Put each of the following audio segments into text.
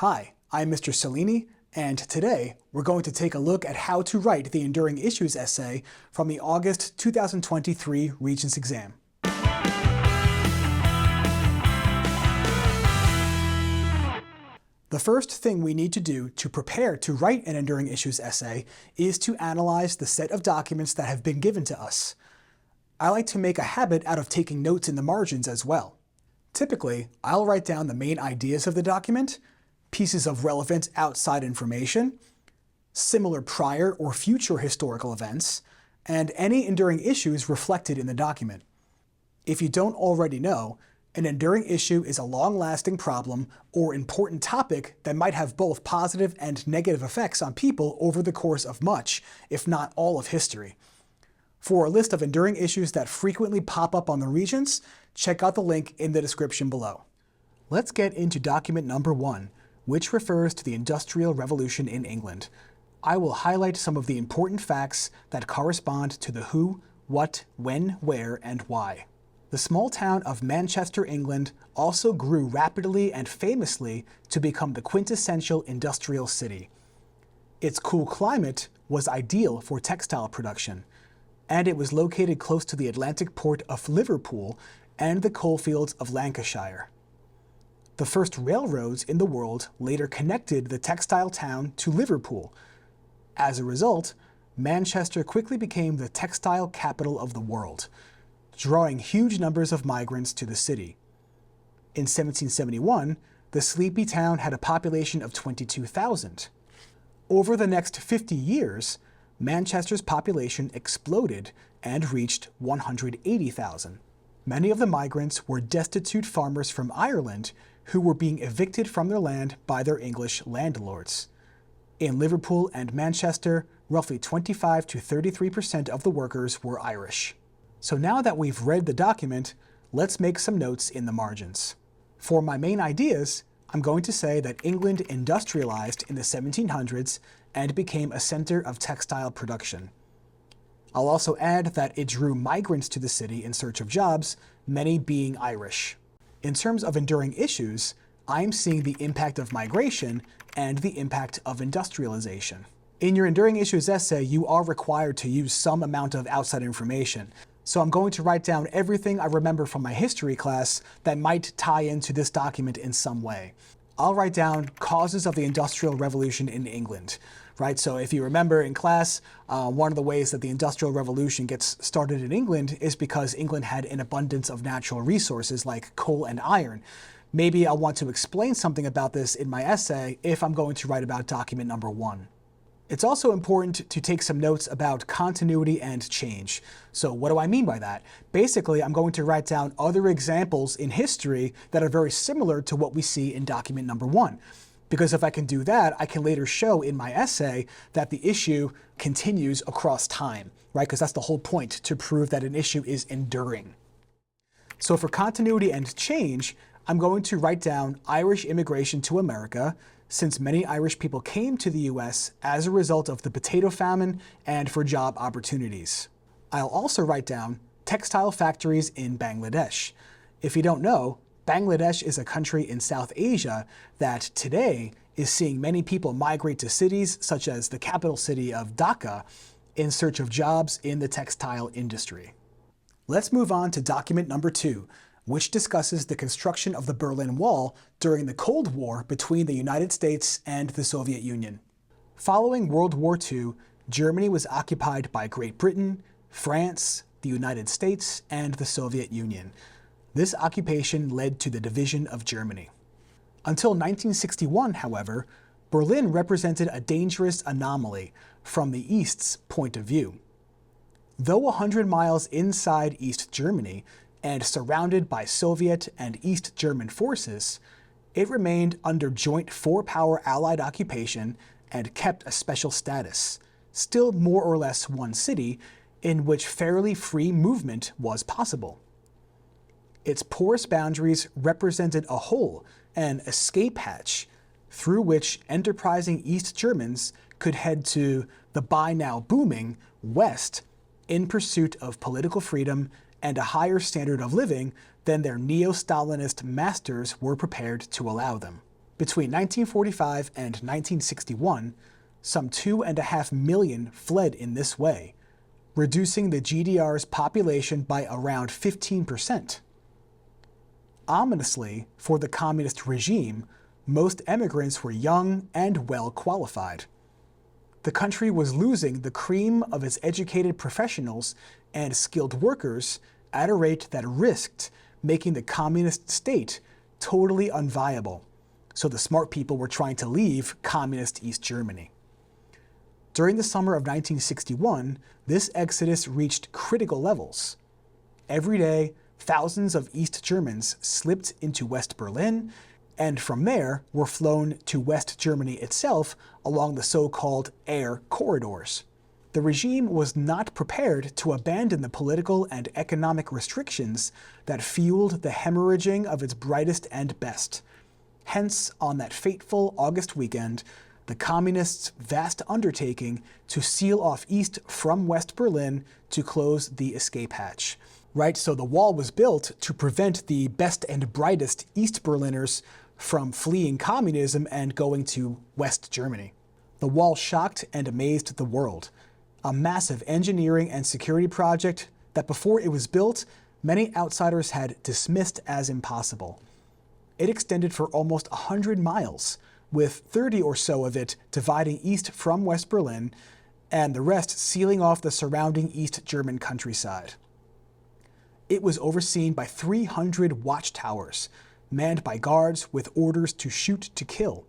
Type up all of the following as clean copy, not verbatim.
Hi, I'm Mr. Cellini, and today we're going to take a look at how to write the Enduring Issues essay from the August 2023 Regents exam. The first thing we need to do to prepare to write an Enduring Issues essay is to analyze the set of documents that have been given to us. I like to make a habit out of taking notes in the margins as well. Typically, I'll write down the main ideas of the document, pieces of relevant outside information, similar prior or future historical events, and any enduring issues reflected in the document. If you don't already know, an enduring issue is a long-lasting problem or important topic that might have both positive and negative effects on people over the course of much, if not all of history. For a list of enduring issues that frequently pop up on the Regents, check out the link in the description below. Let's get into document number 1, which refers to the Industrial Revolution in England. I will highlight some of the important facts that correspond to the who, what, when, where, and why. The small town of Manchester, England, also grew rapidly and famously to become the quintessential industrial city. Its cool climate was ideal for textile production, and it was located close to the Atlantic port of Liverpool and the coalfields of Lancashire. The first railroads in the world later connected the textile town to Liverpool. As a result, Manchester quickly became the textile capital of the world, drawing huge numbers of migrants to the city. In 1771, the sleepy town had a population of 22,000. Over the next 50 years, Manchester's population exploded and reached 180,000. Many of the migrants were destitute farmers from Ireland who were being evicted from their land by their English landlords. In Liverpool and Manchester, roughly 25 to 33% of the workers were Irish. So now that we've read the document, let's make some notes in the margins. For my main ideas, I'm going to say that England industrialized in the 1700s and became a center of textile production. I'll also add that it drew migrants to the city in search of jobs, many being Irish. In terms of enduring issues, I'm seeing the impact of migration and the impact of industrialization. In your enduring issues essay, you are required to use some amount of outside information. So I'm going to write down everything I remember from my history class that might tie into this document in some way. I'll write down causes of the Industrial Revolution in England, right? So if you remember in class, one of the ways that the Industrial Revolution gets started in England is because England had an abundance of natural resources like coal and iron. Maybe I'll want to explain something about this in my essay if I'm going to write about document number 1. It's also important to take some notes about continuity and change. So what do I mean by that? Basically, I'm going to write down other examples in history that are very similar to what we see in document number 1. Because if I can do that, I can later show in my essay that the issue continues across time, right? Because that's the whole point, to prove that an issue is enduring. So for continuity and change, I'm going to write down Irish immigration to America, since many Irish people came to the US as a result of the potato famine and for job opportunities. I'll also write down textile factories in Bangladesh. If you don't know, Bangladesh is a country in South Asia that today is seeing many people migrate to cities such as the capital city of Dhaka in search of jobs in the textile industry. Let's move on to document number 2, which discusses the construction of the Berlin Wall during the Cold War between the United States and the Soviet Union. Following World War II, Germany was occupied by Great Britain, France, the United States, and the Soviet Union. This occupation led to the division of Germany. Until 1961, however, Berlin represented a dangerous anomaly from the East's point of view. Though 100 miles inside East Germany, and surrounded by Soviet and East German forces, it remained under joint four-power Allied occupation and kept a special status, still more or less one city, in which fairly free movement was possible. Its porous boundaries represented a hole, an escape hatch, through which enterprising East Germans could head to the by now booming West in pursuit of political freedom and a higher standard of living than their neo-Stalinist masters were prepared to allow them. Between 1945 and 1961, some 2.5 million fled in this way, reducing the GDR's population by around 15%. Ominously, for the communist regime, most emigrants were young and well qualified. The country was losing the cream of its educated professionals and skilled workers at a rate that risked making the communist state totally unviable, so the smart people were trying to leave communist East Germany. During the summer of 1961, this exodus reached critical levels. Every day, thousands of East Germans slipped into West Berlin, and from there were flown to West Germany itself along the so-called air corridors. The regime was not prepared to abandon the political and economic restrictions that fueled the hemorrhaging of its brightest and best. Hence, on that fateful August weekend, the communists' vast undertaking to seal off East from West Berlin to close the escape hatch. Right, so the wall was built to prevent the best and brightest East Berliners from fleeing communism and going to West Germany. The wall shocked and amazed the world. A massive engineering and security project that before it was built, many outsiders had dismissed as impossible. It extended for almost 100 miles, with 30 or so of it dividing East from West Berlin, and the rest sealing off the surrounding East German countryside. It was overseen by 300 watchtowers, manned by guards with orders to shoot to kill.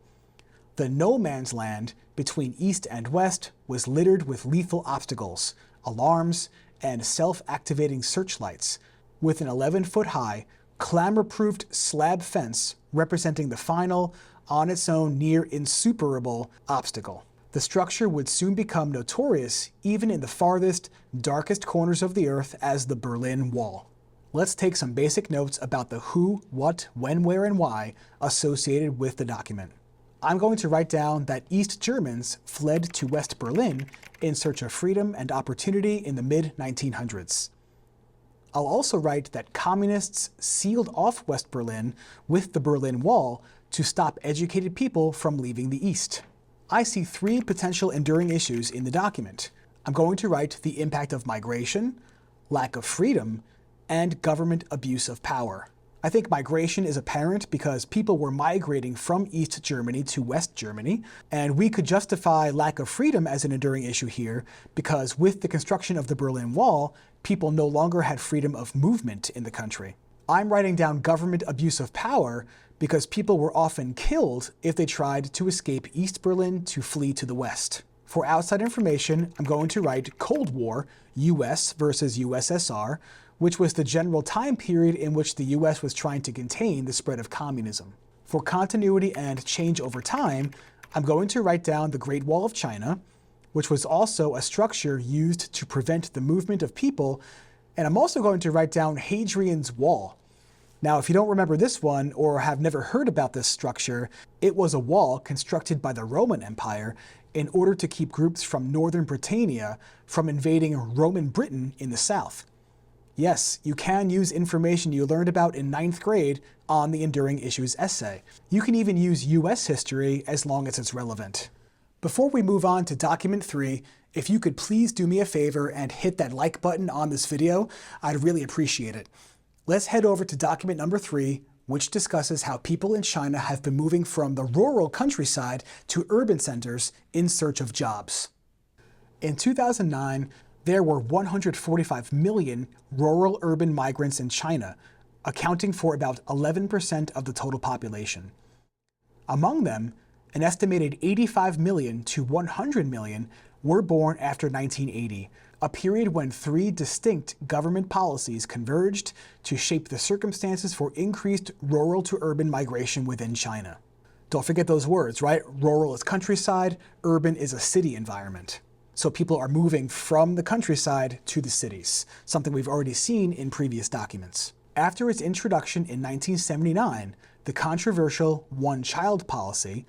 The no man's land between East and West was littered with lethal obstacles, alarms, and self-activating searchlights, with an 11-foot-high, clamor-proofed slab fence representing the final, on its own near insuperable obstacle. The structure would soon become notorious even in the farthest, darkest corners of the earth as the Berlin Wall. Let's take some basic notes about the who, what, when, where, and why associated with the document. I'm going to write down that East Germans fled to West Berlin in search of freedom and opportunity in the mid-1900s. I'll also write that communists sealed off West Berlin with the Berlin Wall to stop educated people from leaving the East. I see three potential enduring issues in the document. I'm going to write the impact of migration, lack of freedom, and government abuse of power. I think migration is apparent because people were migrating from East Germany to West Germany, and we could justify lack of freedom as an enduring issue here because with the construction of the Berlin Wall, people no longer had freedom of movement in the country. I'm writing down government abuse of power because people were often killed if they tried to escape East Berlin to flee to the West. For outside information, I'm going to write Cold War, US versus USSR, which was the general time period in which the US was trying to contain the spread of communism. For continuity and change over time, I'm going to write down the Great Wall of China, which was also a structure used to prevent the movement of people, and I'm also going to write down Hadrian's Wall. Now, if you don't remember this one or have never heard about this structure, it was a wall constructed by the Roman Empire in order to keep groups from northern Britannia from invading Roman Britain in the south. Yes, you can use information you learned about in 9th grade on the Enduring Issues essay. You can even use US history as long as it's relevant. Before we move on to document 3, if you could please do me a favor and hit that like button on this video, I'd really appreciate it. Let's head over to document number 3, which discusses how people in China have been moving from the rural countryside to urban centers in search of jobs. In 2009, there were 145 million rural-urban migrants in China, accounting for about 11% of the total population. Among them, an estimated 85 million to 100 million were born after 1980, a period when 3 distinct government policies converged to shape the circumstances for increased rural to urban migration within China. Don't forget those words, right? Rural is countryside, urban is a city environment. So people are moving from the countryside to the cities, something we've already seen in previous documents. After its introduction in 1979, the controversial one-child policy,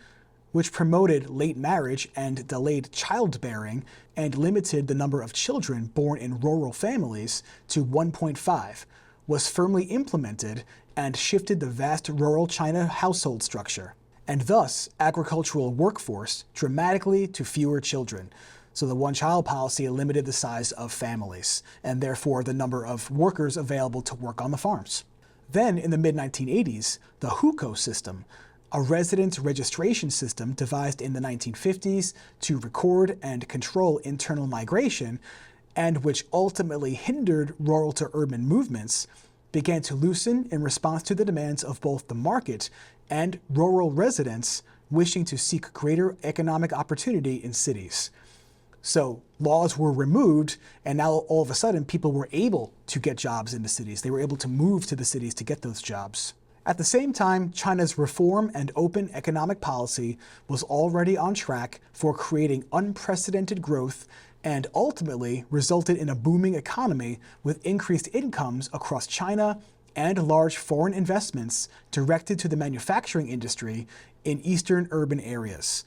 which promoted late marriage and delayed childbearing and limited the number of children born in rural families to 1.5, was firmly implemented and shifted the vast rural China household structure. and thus agricultural workforce dramatically to fewer children. So the one-child policy limited the size of families, and therefore the number of workers available to work on the farms. Then, in the mid-1980s, the hukou system, a residence registration system devised in the 1950s to record and control internal migration, and which ultimately hindered rural to urban movements, began to loosen in response to the demands of both the market and rural residents wishing to seek greater economic opportunity in cities. So laws were removed, and now all of a sudden people were able to get jobs in the cities. They were able to move to the cities to get those jobs. At the same time, China's reform and open economic policy was already on track for creating unprecedented growth and ultimately resulted in a booming economy with increased incomes across China and large foreign investments directed to the manufacturing industry in eastern urban areas.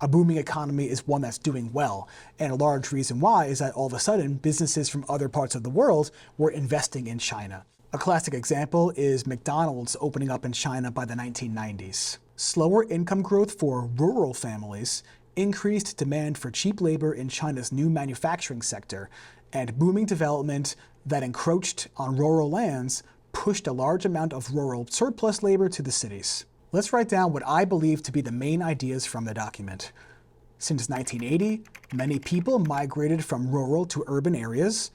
A booming economy is one that's doing well, and a large reason why is that all of a sudden businesses from other parts of the world were investing in China. A classic example is McDonald's opening up in China by the 1990s. Slower income growth for rural families increased demand for cheap labor in China's new manufacturing sector, and booming development that encroached on rural lands pushed a large amount of rural surplus labor to the cities. Let's write down what I believe to be the main ideas from the document. Since 1980, many people migrated from rural to urban areas,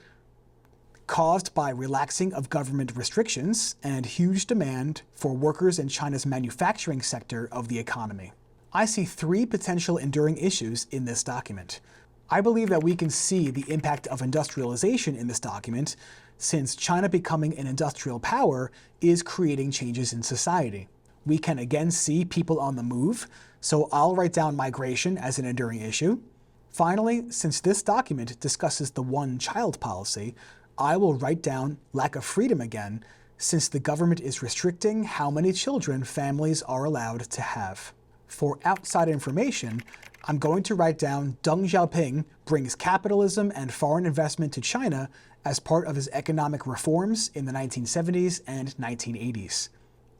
caused by relaxing of government restrictions and huge demand for workers in China's manufacturing sector of the economy. I see three potential enduring issues in this document. I believe that we can see the impact of industrialization in this document, since China becoming an industrial power is creating changes in society. We can again see people on the move, so I'll write down migration as an enduring issue. Finally, since this document discusses the one-child policy, I will write down lack of freedom again, since the government is restricting how many children families are allowed to have. For outside information, I'm going to write down Deng Xiaoping brings capitalism and foreign investment to China as part of his economic reforms in the 1970s and 1980s.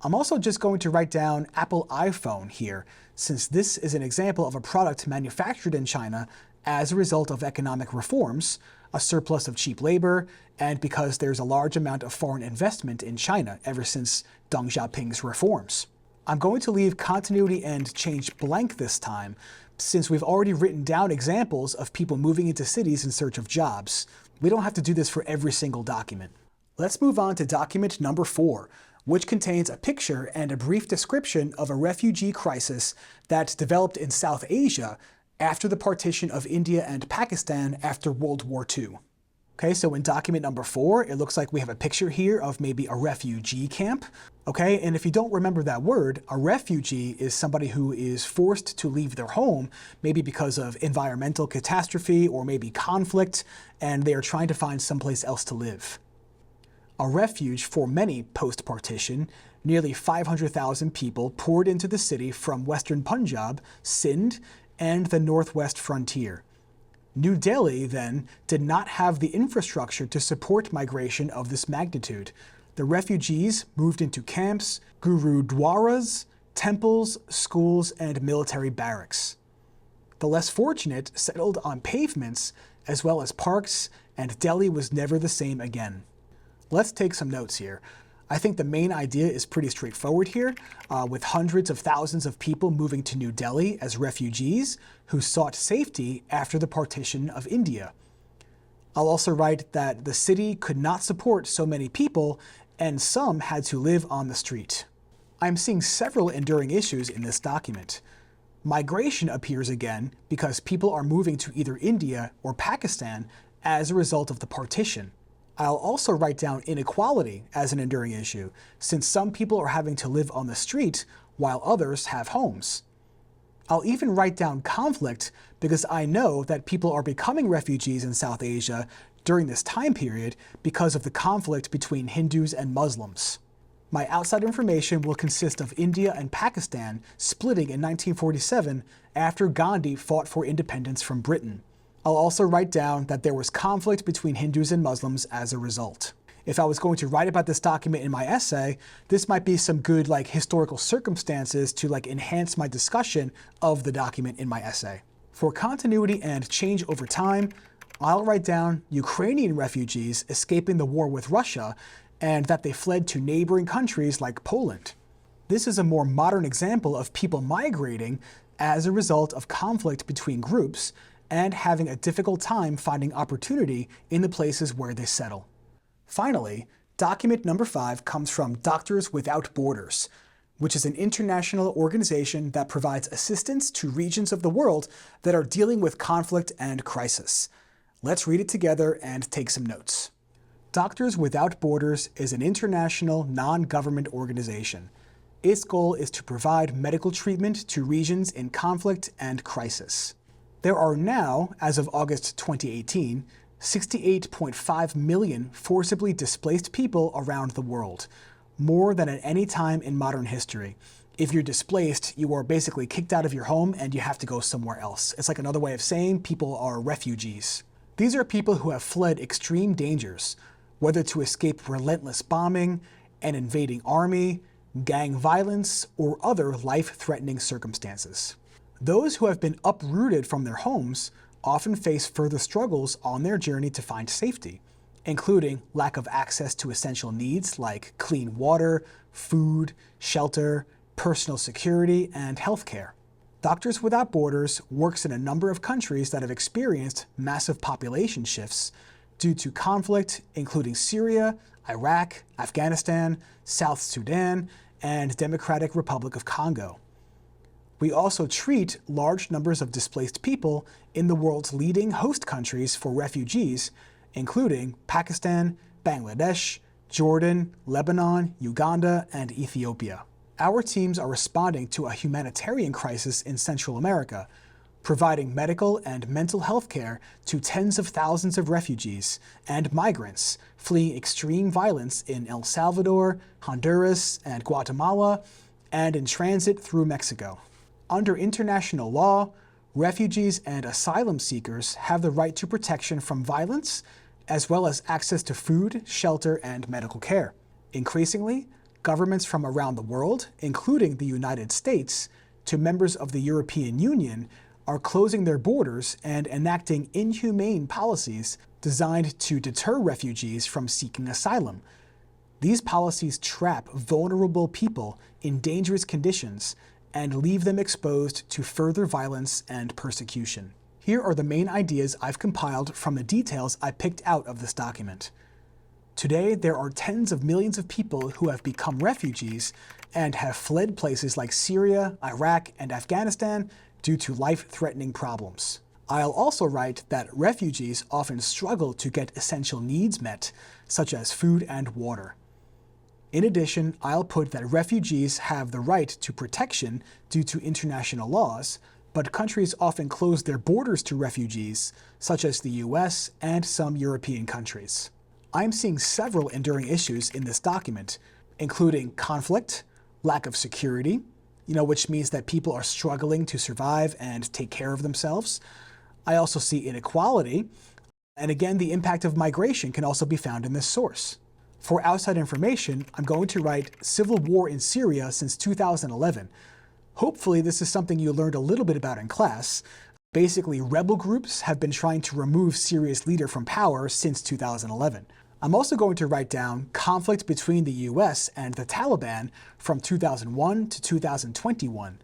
I'm also just going to write down Apple iPhone here, since this is an example of a product manufactured in China as a result of economic reforms, a surplus of cheap labor, and because there's a large amount of foreign investment in China ever since Deng Xiaoping's reforms. I'm going to leave continuity and change blank this time, since we've already written down examples of people moving into cities in search of jobs. We don't have to do this for every single document. Let's move on to document number 4, which contains a picture and a brief description of a refugee crisis that developed in South Asia after the partition of India and Pakistan after World War II. Okay, so in document number 4, it looks like we have a picture here of maybe a refugee camp. Okay, and if you don't remember that word, a refugee is somebody who is forced to leave their home, maybe because of environmental catastrophe or maybe conflict, and they are trying to find someplace else to live. A refuge for many post-partition, nearly 500,000 people poured into the city from western Punjab, Sindh, and the northwest frontier. New Delhi, then, did not have the infrastructure to support migration of this magnitude. The refugees moved into camps, gurudwaras, temples, schools, and military barracks. The less fortunate settled on pavements, as well as parks, and Delhi was never the same again. Let's take some notes here. I think the main idea is pretty straightforward here, with hundreds of thousands of people moving to New Delhi as refugees who sought safety after the partition of India. I'll also write that the city could not support so many people, and some had to live on the street. I'm seeing several enduring issues in this document. Migration appears again because people are moving to either India or Pakistan as a result of the partition. I'll also write down inequality as an enduring issue, since some people are having to live on the street while others have homes. I'll even write down conflict because I know that people are becoming refugees in South Asia during this time period because of the conflict between Hindus and Muslims. My outside information will consist of India and Pakistan splitting in 1947 after Gandhi fought for independence from Britain. I'll also write down that there was conflict between Hindus and Muslims as a result. If I was going to write about this document in my essay, this might be some good historical circumstances to enhance my discussion of the document in my essay. For continuity and change over time, I'll write down Ukrainian refugees escaping the war with Russia and that they fled to neighboring countries like Poland. This is a more modern example of people migrating as a result of conflict between groups and having a difficult time finding opportunity in the places where they settle. Finally, document number 5 comes from Doctors Without Borders, which is an international organization that provides assistance to regions of the world that are dealing with conflict and crisis. Let's read it together and take some notes. Doctors Without Borders is an international non-government organization. Its goal is to provide medical treatment to regions in conflict and crisis. There are now, as of August 2018, 68.5 million forcibly displaced people around the world, more than at any time in modern history. If you're displaced, you are basically kicked out of your home and you have to go somewhere else. It's like another way of saying people are refugees. These are people who have fled extreme dangers, whether to escape relentless bombing, an invading army, gang violence, or other life-threatening circumstances. Those who have been uprooted from their homes often face further struggles on their journey to find safety, including lack of access to essential needs like clean water, food, shelter, personal security, and healthcare. Doctors Without Borders works in a number of countries that have experienced massive population shifts due to conflict, including Syria, Iraq, Afghanistan, South Sudan, and Democratic Republic of Congo. We also treat large numbers of displaced people in the world's leading host countries for refugees, including Pakistan, Bangladesh, Jordan, Lebanon, Uganda, and Ethiopia. Our teams are responding to a humanitarian crisis in Central America, providing medical and mental health care to tens of thousands of refugees and migrants fleeing extreme violence in El Salvador, Honduras, and Guatemala, and in transit through Mexico. Under international law, refugees and asylum seekers have the right to protection from violence, as well as access to food, shelter, and medical care. Increasingly, governments from around the world, including the United States, to members of the European Union, are closing their borders and enacting inhumane policies designed to deter refugees from seeking asylum. These policies trap vulnerable people in dangerous conditions and leave them exposed to further violence and persecution. Here are the main ideas I've compiled from the details I picked out of this document. Today, there are tens of millions of people who have become refugees and have fled places like Syria, Iraq, and Afghanistan due to life-threatening problems. I'll also write that refugees often struggle to get essential needs met, such as food and water. In addition, I'll put that refugees have the right to protection due to international laws, but countries often close their borders to refugees, such as the US and some European countries. I'm seeing several enduring issues in this document, including conflict, lack of security, which means that people are struggling to survive and take care of themselves. I also see inequality, and again, the impact of migration can also be found in this source. For outside information, I'm going to write civil war in Syria since 2011. Hopefully this is something you learned a little bit about in class. Basically, rebel groups have been trying to remove Syria's leader from power since 2011. I'm also going to write down conflict between the US and the Taliban from 2001 to 2021.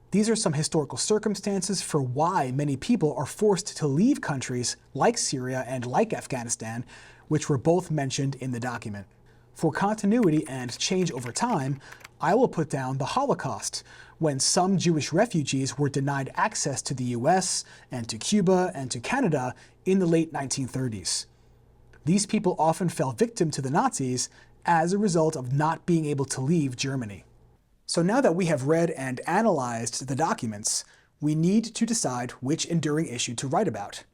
These are some historical circumstances for why many people are forced to leave countries like Syria and like Afghanistan, which were both mentioned in the document. For continuity and change over time, I will put down the Holocaust, when some Jewish refugees were denied access to the US and to Cuba and to Canada in the late 1930s. These people often fell victim to the Nazis as a result of not being able to leave Germany. So now that we have read and analyzed the documents, we need to decide which enduring issue to write about.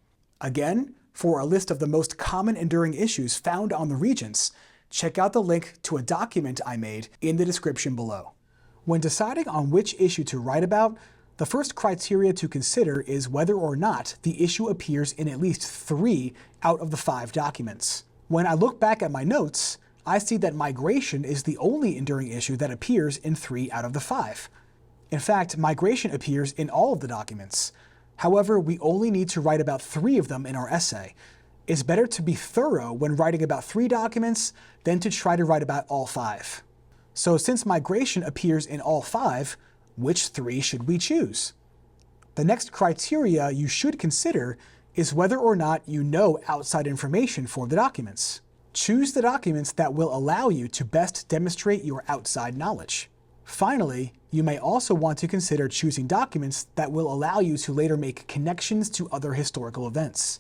Again, for a list of the most common enduring issues found on the Regents, check out the link to a document I made in the description below. When deciding on which issue to write about, the first criteria to consider is whether or not the issue appears in at least 3 out of the 5 documents. When I look back at my notes, I see that migration is the only enduring issue that appears in 3 out of the 5. In fact, migration appears in all of the documents. However, we only need to write about 3 of them in our essay. It's better to be thorough when writing about 3 documents than to try to write about all 5. So since migration appears in all 5, which 3 should we choose? The next criteria you should consider is whether or not you know outside information for the documents. Choose the documents that will allow you to best demonstrate your outside knowledge. Finally, you may also want to consider choosing documents that will allow you to later make connections to other historical events.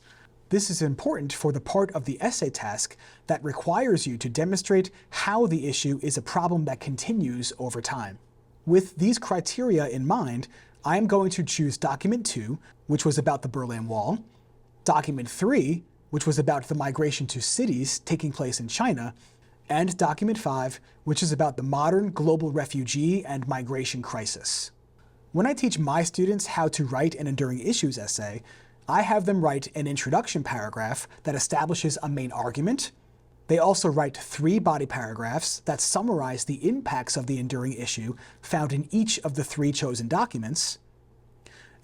This is important for the part of the essay task that requires you to demonstrate how the issue is a problem that continues over time. With these criteria in mind, I am going to choose Document 2, which was about the Berlin Wall, Document 3, which was about the migration to cities taking place in China, and Document 5, which is about the modern global refugee and migration crisis. When I teach my students how to write an enduring issues essay, I have them write an introduction paragraph that establishes a main argument. They also write 3 body paragraphs that summarize the impacts of the enduring issue found in each of the 3 chosen documents.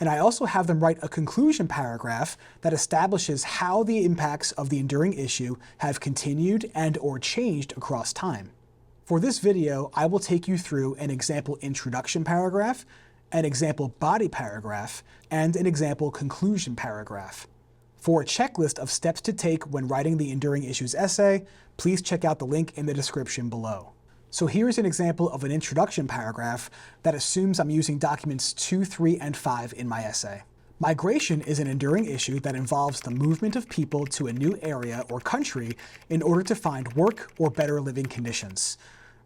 And I also have them write a conclusion paragraph that establishes how the impacts of the enduring issue have continued and/or changed across time. For this video, I will take you through an example introduction paragraph, an example body paragraph, and an example conclusion paragraph. For a checklist of steps to take when writing the enduring issues essay, please check out the link in the description below. So here's an example of an introduction paragraph that assumes I'm using documents 2, 3, and 5 in my essay. Migration is an enduring issue that involves the movement of people to a new area or country in order to find work or better living conditions.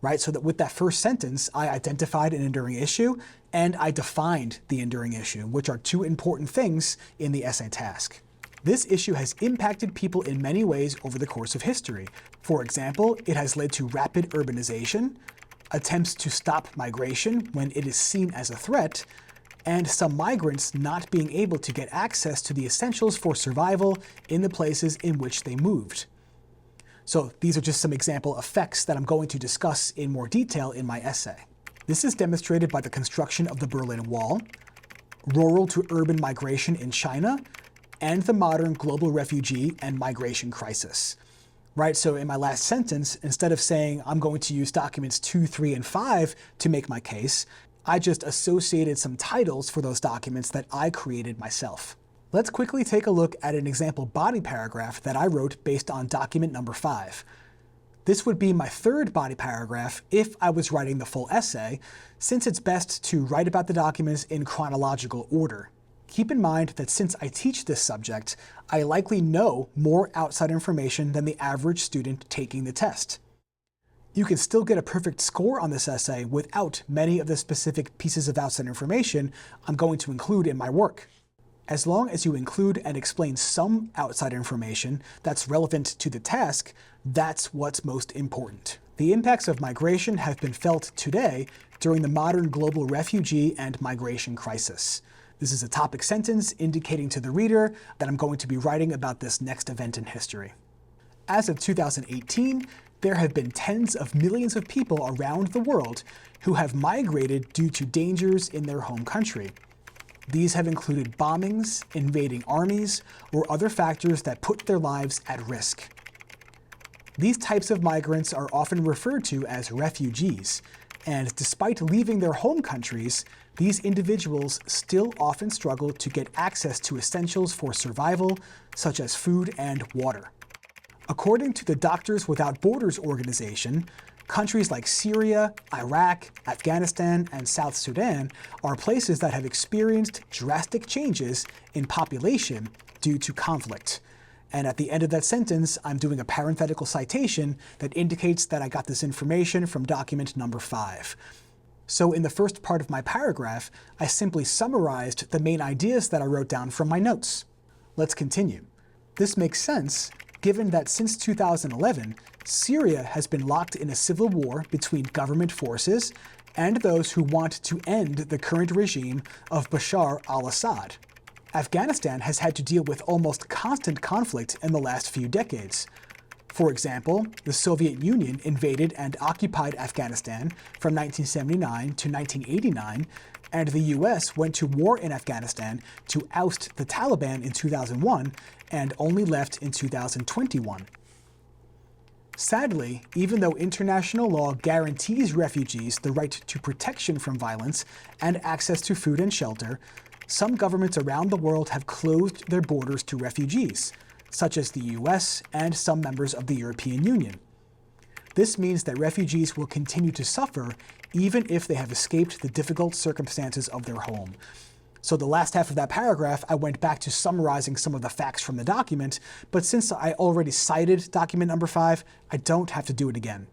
Right? So that with that first sentence, I identified an enduring issue and I defined the enduring issue, which are 2 important things in the essay task. This issue has impacted people in many ways over the course of history. For example, it has led to rapid urbanization, attempts to stop migration when it is seen as a threat, and some migrants not being able to get access to the essentials for survival in the places in which they moved. So these are just some example effects that I'm going to discuss in more detail in my essay. This is demonstrated by the construction of the Berlin Wall, rural to urban migration in China, and the modern global refugee and migration crisis. Right, so in my last sentence, instead of saying I'm going to use documents 2, 3, and 5 to make my case, I just associated some titles for those documents that I created myself. Let's quickly take a look at an example body paragraph that I wrote based on document number 5. This would be my 3rd body paragraph if I was writing the full essay, since it's best to write about the documents in chronological order. Keep in mind that since I teach this subject, I likely know more outside information than the average student taking the test. You can still get a perfect score on this essay without many of the specific pieces of outside information I'm going to include in my work. As long as you include and explain some outside information that's relevant to the task, that's what's most important. The impacts of migration have been felt today during the modern global refugee and migration crisis. This is a topic sentence indicating to the reader that I'm going to be writing about this next event in history. As of 2018, there have been tens of millions of people around the world who have migrated due to dangers in their home country. These have included bombings, invading armies, or other factors that put their lives at risk. These types of migrants are often referred to as refugees, and despite leaving their home countries, these individuals still often struggle to get access to essentials for survival, such as food and water. According to the Doctors Without Borders organization, countries like Syria, Iraq, Afghanistan, and South Sudan are places that have experienced drastic changes in population due to conflict. And at the end of that sentence, I'm doing a parenthetical citation that indicates that I got this information from document number 5. So in the first part of my paragraph, I simply summarized the main ideas that I wrote down from my notes. Let's continue. This makes sense given that since 2011, Syria has been locked in a civil war between government forces and those who want to end the current regime of Bashar al-Assad. Afghanistan has had to deal with almost constant conflict in the last few decades. For example, the Soviet Union invaded and occupied Afghanistan from 1979 to 1989, and the US went to war in Afghanistan to oust the Taliban in 2001 and only left in 2021. Sadly, even though international law guarantees refugees the right to protection from violence and access to food and shelter, some governments around the world have closed their borders to refugees, such as the US and some members of the European Union. This means that refugees will continue to suffer even if they have escaped the difficult circumstances of their home. So the last half of that paragraph, I went back to summarizing some of the facts from the document, but since I already cited document number 5, I don't have to do it again.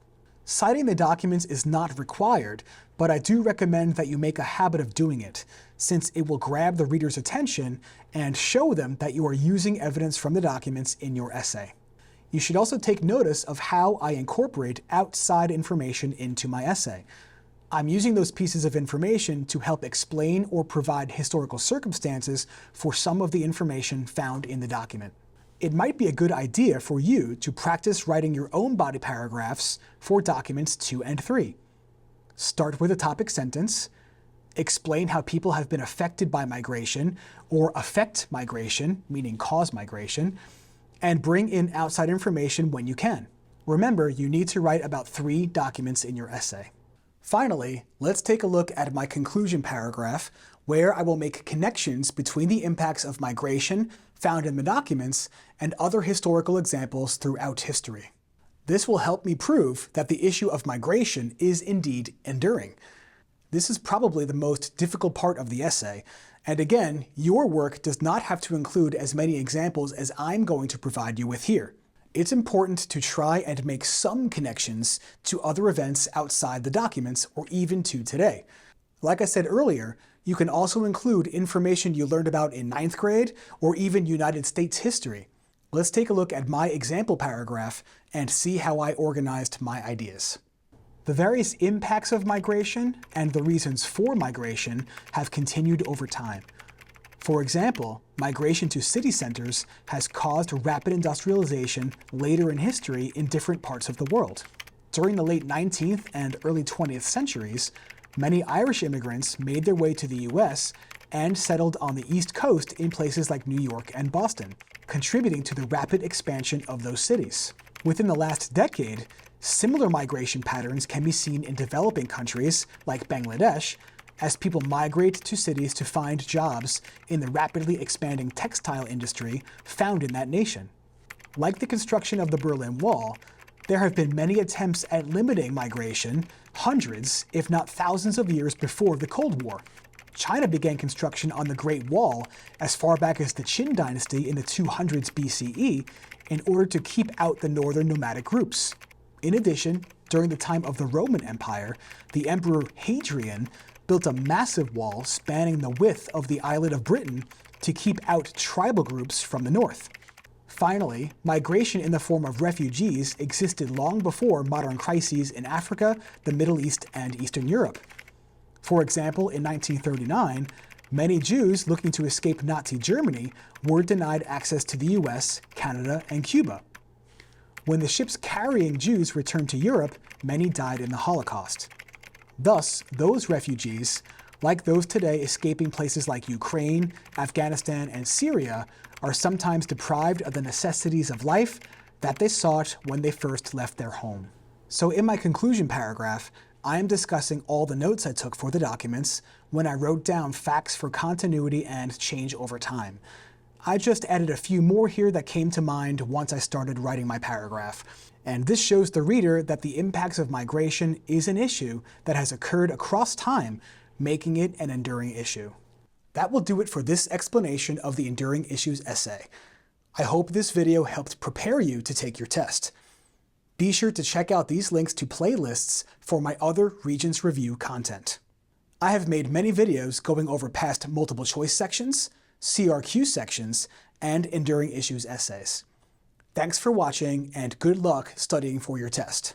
Citing the documents is not required, but I do recommend that you make a habit of doing it, since it will grab the reader's attention and show them that you are using evidence from the documents in your essay. You should also take notice of how I incorporate outside information into my essay. I'm using those pieces of information to help explain or provide historical circumstances for some of the information found in the document. It might be a good idea for you to practice writing your own body paragraphs for documents 2 and 3. Start with a topic sentence, explain how people have been affected by migration or affect migration, meaning cause migration, and bring in outside information when you can. Remember, you need to write about 3 documents in your essay. Finally, let's take a look at my conclusion paragraph, where I will make connections between the impacts of migration found in the documents and other historical examples throughout history. This will help me prove that the issue of migration is indeed enduring. This is probably the most difficult part of the essay, and again, your work does not have to include as many examples as I'm going to provide you with here. It's important to try and make some connections to other events outside the documents or even to today. Like I said earlier, you can also include information you learned about in 9th grade or even United States history. Let's take a look at my example paragraph and see how I organized my ideas. The various impacts of migration and the reasons for migration have continued over time. For example, migration to city centers has caused rapid industrialization later in history in different parts of the world. During the late 19th and early 20th centuries, many Irish immigrants made their way to the US and settled on the East Coast in places like New York and Boston, contributing to the rapid expansion of those cities. Within the last decade, similar migration patterns can be seen in developing countries like Bangladesh, as people migrate to cities to find jobs in the rapidly expanding textile industry found in that nation. Like the construction of the Berlin Wall, there have been many attempts at limiting migration hundreds, if not thousands of years before the Cold War. China began construction on the Great Wall as far back as the Qin dynasty in the 200s BCE in order to keep out the northern nomadic groups. In addition, during the time of the Roman Empire, the Emperor Hadrian built a massive wall spanning the width of the islet of Britain to keep out tribal groups from the north. Finally, migration in the form of refugees existed long before modern crises in Africa, the Middle East, and Eastern Europe. For example, in 1939, many Jews looking to escape Nazi Germany were denied access to the US, Canada, and Cuba. When the ships carrying Jews returned to Europe, many died in the Holocaust. Thus, those refugees, like those today escaping places like Ukraine, Afghanistan, and Syria, are sometimes deprived of the necessities of life that they sought when they first left their home. So in my conclusion paragraph, I am discussing all the notes I took for the documents when I wrote down facts for continuity and change over time. I just added a few more here that came to mind once I started writing my paragraph. And this shows the reader that the impacts of migration is an issue that has occurred across time, making it an enduring issue. That will do it for this explanation of the Enduring Issues essay. I hope this video helped prepare you to take your test. Be sure to check out these links to playlists for my other Regents review content. I have made many videos going over past multiple choice sections, CRQ sections, and Enduring Issues essays. Thanks for watching, and good luck studying for your test.